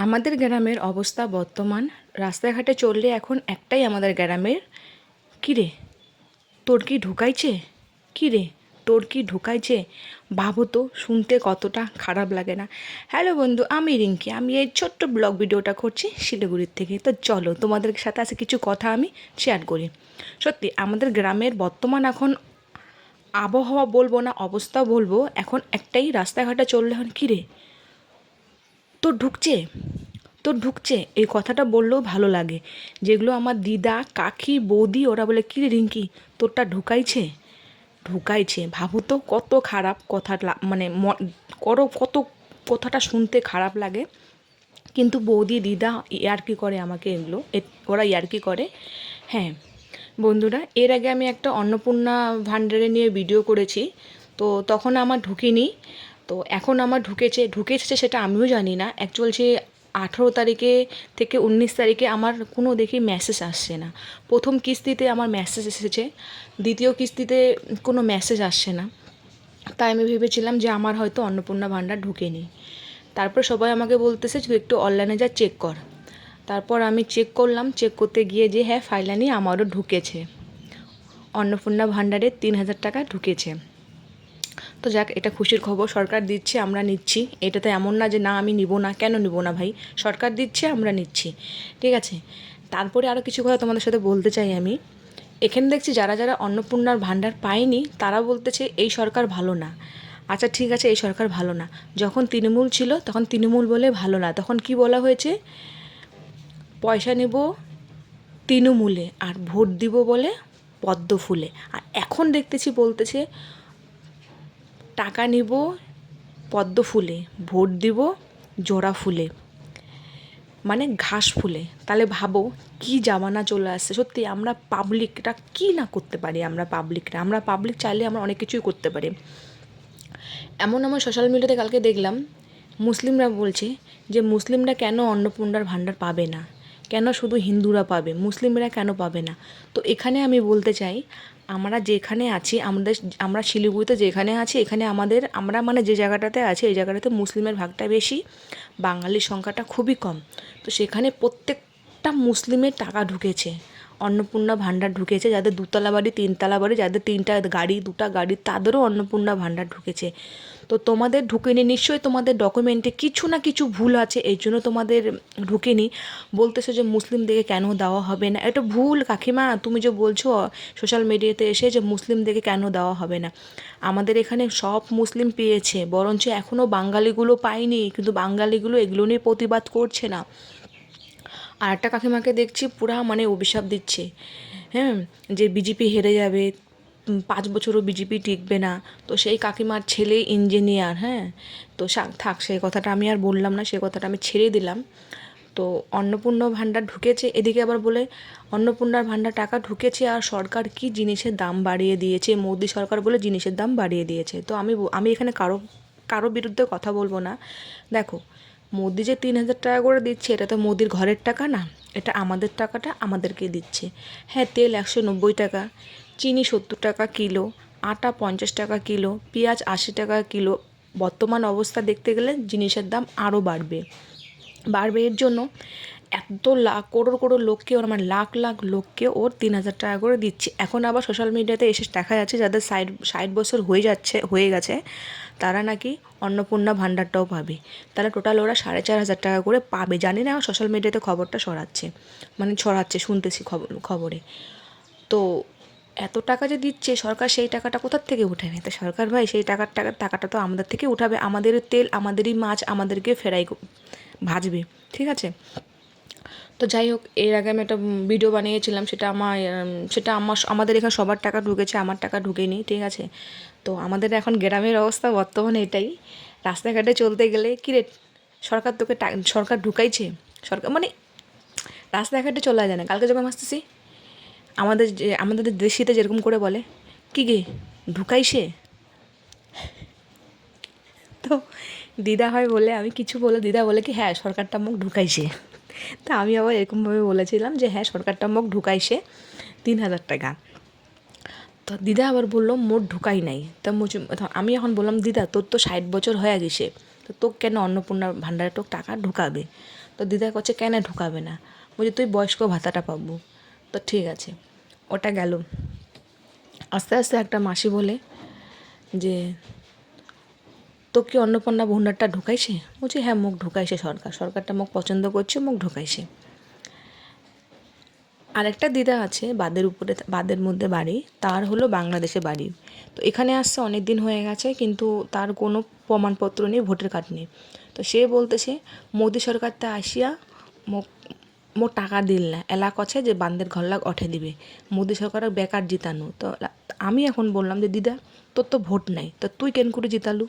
আমাদের গ্রামের অবস্থা বর্তমান রাস্তাঘাটে চললে এখন একটাই আমাদের গ্রামের, কী রে তোর কি ঢুকাইছে, কী রে তোর কি ঢুকাইছে। ভাবো তো, শুনতে কতটা খারাপ লাগে না? হ্যালো বন্ধু, আমি রিঙ্কি। আমি এই ছোট্ট ব্লগ ভিডিওটা করছি শিলিগুড়ির থেকে। তো চলো, তোমাদের সাথে আছে কিছু কথা আমি শেয়ার করি। সত্যি আমাদের গ্রামের বর্তমান এখন আবহাওয়া বলবো না, অবস্থা বলবো, এখন একটাই, রাস্তাঘাটে চললে এখন কী রে তোর ঢুকছে, তোর ঢুকছে, এই কথাটা বললেও ভালো লাগে। যেগুলো আমার দিদা, কাকি, বৌদি ওরা বলে, কী রে রিঙ্কি তোরটা ঢুকাইছে, ঢুকাইছে। ভাবো তো কত খারাপ কথা, মানে কত কথাটা শুনতে খারাপ লাগে। কিন্তু বৌদি, দিদা ইয়ার্কি করে আমাকে, এগুলো ওরা ইয়ার্কি করে। হ্যাঁ বন্ধুরা, এর আগে আমি একটা অন্নপূর্ণা ভাণ্ডারে নিয়ে ভিডিও করেছি, তো তখন আমার ঢুকিনি। তো এখন আমার ঢুকেছে সেটা আমিও জানি না। অ্যাকচুয়াল সে 18 তারিখে থেকে 19 তারিখে আমার কোনো দেখি মেসেজ আসছে না। প্রথম কিস্তিতে আমার মেসেজ এসেছে, দ্বিতীয় কিস্তিতে কোনো মেসেজ আসছে না। তাই আমি ভেবেছিলাম যে আমার হয়তো অন্নপূর্ণা ভাণ্ডার ঢুকেনি। তারপর সবাই আমাকে বলতেছে তুই একটু অনলাইনে যা চেক কর। তারপর আমি চেক করলাম, চেক করতে গিয়ে যে হ্যাঁ ফাইনালি আমারও ঢুকেছে, অন্নপূর্ণা ভাণ্ডারে 3,000 টাকা ঢুকেছে। তো যাক, এটা খুশির খবর। সরকার দিচ্ছে, আমরা নিচ্ছি। এটা তো এমন না যে না আমি নিব না, কেন নিব না ভাই, সরকার দিচ্ছে আমরা নিচ্ছি, ঠিক আছে। তারপরে আরও কিছু কথা তোমাদের সাথে বলতে চাই আমি। এখানে দেখছি যারা যারা অন্নপূর্ণার ভাণ্ডার পায়নি তারা বলতেছে এই সরকার ভালো না। আচ্ছা ঠিক আছে, এই সরকার ভালো না, যখন তৃণমূল ছিল তখন তৃণমূল বলে ভালো না, তখন কি বলা হয়েছে, পয়সা নেব তৃণমূলে আর ভোট দিব বলে পদ্ম ফুলে। আর এখন দেখতেছি বলতেছে টাকা নিব পদ্ম ফুলে, ভোট দিব জোড়া ফুলে, মানে ঘাস ফুলে। তাহলে ভাবো কি জামানা চলে আসছে। সত্যি আমরা পাবলিকরা কী না করতে পারি, আমরা পাবলিক চাইলে আমরা অনেক কিছুই করতে পারি। এমন আমার সোশ্যাল মিডিয়াতে কালকে দেখলাম মুসলিমরা বলছে যে মুসলিমরা কেন অন্নপূর্ণার ভাণ্ডার পাবে না, কেন শুধু হিন্দুরা পাবে, মুসলিমরা কেন পাবে না। তো এখানে আমি বলতে চাই, আমরা যেখানে আছি, আমরা শিলিগুড়িতে যেখানে আছি, এখানে আমরা মানে যে জায়গাটাতে আছি এই জায়গাটাতে মুসলিমের ভাগটা বেশি, বাঙালির সংখ্যাটা খুবই কম। তো সেখানে প্রত্যেকটা মুসলিমের টাকা ঢুকেছে, অন্নপূর্ণা ভাণ্ডার ঢুকেছে। যাদের দুতলা বাড়ি, তিনতলা বাড়ি, যাদের 3টা গাড়ি, 2টা গাড়ি, তাদেরও অন্নপূর্ণা ভাণ্ডার ঢুকেছে। তো তোমাদের ঢুকেনি, নিশ্চয়ই তোমাদের ডকুমেন্টে কিছু না কিছু ভুল আছে, এই জন্য তোমাদের ঢুকেনি। বলতেছো যে মুসলিমদেরকে কেন দেওয়া হবে না, এটা ভুল কাকিমা। তুমি যে বলছো সোশ্যাল মিডিয়াতে এসে যে মুসলিমদেরকে কেন দেওয়া হবে না, আমাদের এখানে সব মুসলিম পেয়েছে, বরঞ্চ এখনও বাঙালিগুলো পায়নি, কিন্তু বাঙালিগুলো এগুলো নিয়ে প্রতিবাদ করছে না। আর একটা কাকিমাকে দেখছি পুরা মানে অভিশাপ দিচ্ছে, হ্যাঁ, যে বিজেপি হেরে যাবে, 5 বছরও বিজেপি টিকবে না। তো সেই কাকিমার ছেলে ইঞ্জিনিয়ার, হ্যাঁ। তো থাক, সেই কথাটা আমি আর বললাম না, সেই কথাটা আমি ছেড়ে দিলাম। তো অন্নপূর্ণা ভাণ্ডার ঢুকেছে, এদিকে আবার বলে অন্নপূর্ণার ভাণ্ডার টাকা ঢুকেছে আর সরকার কি জিনিসের দাম বাড়িয়ে দিয়েছে, মোদি সরকার বলে জিনিসের দাম বাড়িয়ে দিয়েছে। তো আমি এখানে কারো বিরুদ্ধে কথা বলবো না। দেখো, মোদি যে 3,000 টাকা করে দিচ্ছে, এটা তো মোদির ঘরের টাকা না, এটা আমাদের টাকাটা আমাদেরকে দিচ্ছে। হ্যাঁ, তেল 190 টাকা, চিনি 70 টাকা কিলো, আটা 50 টাকা কিলো, পেঁয়াজ 80 টাকা কিলো। বর্তমান অবস্থা দেখতে গেলে জিনিসের দাম আরও বাড়বে। এর জন্য এত করোড় লোককে ওর, মানে লাখ লাখ লোককে ওর 3,000 টাকা করে দিচ্ছে। এখন আবার সোশ্যাল মিডিয়াতে এসে দেখা যাচ্ছে যাদের 60 বছর হয়ে গেছে তারা নাকি অন্নপূর্ণা ভাণ্ডারটাও পাবে। তাহলে টোটাল ওরা 4,500 টাকা করে পাবে। জানি না, সোশ্যাল মিডিয়াতে খবরটা ছড়াচ্ছে শুনতেছি খবরে। তো এত টাকা যে দিচ্ছে সরকার, সেই টাকাটা কোথার থেকে উঠাবে? তো সরকার ভাই সেই টাকাটা তো আমাদের থেকে উঠাবে, আমাদের তেল, আমাদেরই মাছ, আমাদেরকে ভাজবে, ঠিক আছে। তো যাই হোক, এর আগে আমি একটা ভিডিও বানিয়েছিলাম, আমাদের এখানে সবার টাকা ঢুকেছে, আমার টাকা ঢুকেনি, ঠিক আছে। তো আমাদের এখন গ্রামের অবস্থা বর্তমানে এটাই। রাস্তাঘাটে চলতে গেলে কী রে সরকার তোকে সরকার ঢুকাইছে, সরকার মানে রাস্তাঘাটে চলা যায় না। কালকে যখন আসতেছি আমাদের দেশিতে যেরকম করে বলে, কী গে ঢুকাইছে। তো দিদা হয় বলে আমি কিছু বলে, দিদা বলে কি হ্যাঁ সরকারটা মুখ ঢুকাইছে। তা আমি আবার এরকমভাবে বলেছিলাম যে হ্যাঁ সরকারটা মুখ ঢুকাইছে 3,000 টাকা। তো দিদা আবার বললো মোট ঢুকাই নাই। আমি এখন বললাম দিদা তোর তো 60 বছর হয়ে গেছে, তো তোকে কেন অন্নপূর্ণা ভাণ্ডারে তোর টাকা ঢুকাবে? তো দিদা করছে কেন ঢুকাবে না, বলছে তুই বয়স্ক ভাতাটা পাবো। তো ঠিক আছে, ওটা গেল। আস্তে আস্তে একটা মাসি বলে যে তো কি অন্নপূর্ণা ভাণ্ডারটা ঢুকাইছে? বলছি হ্যাঁ মুখ ঢুকাইছে, সরকারটা মুখ পছন্দ করছে, মুখ ঢুকাইছে। আরেকটা দিদা আছে বাদের মধ্যে বাড়ি, তার হলো বাংলাদেশে বাড়ি। তো এখানে আসছে অনেক দিন হয়ে গেছে, কিন্তু তার কোনো প্রমাণপত্র নেই, ভোটার কার্ড নেই। তো সে বলতেছে মোদি সরকারটা আসিয়া মোক মোক টাকা দিল না, এলা কছে যে বান্দের ঘর লাগ অঠে দিবে, মোদি সরকার বেকার জিতানো। তো আমি এখন বললাম যে দিদা তোর তো ভোট নাই, তো তুই কেন করে জিতালু?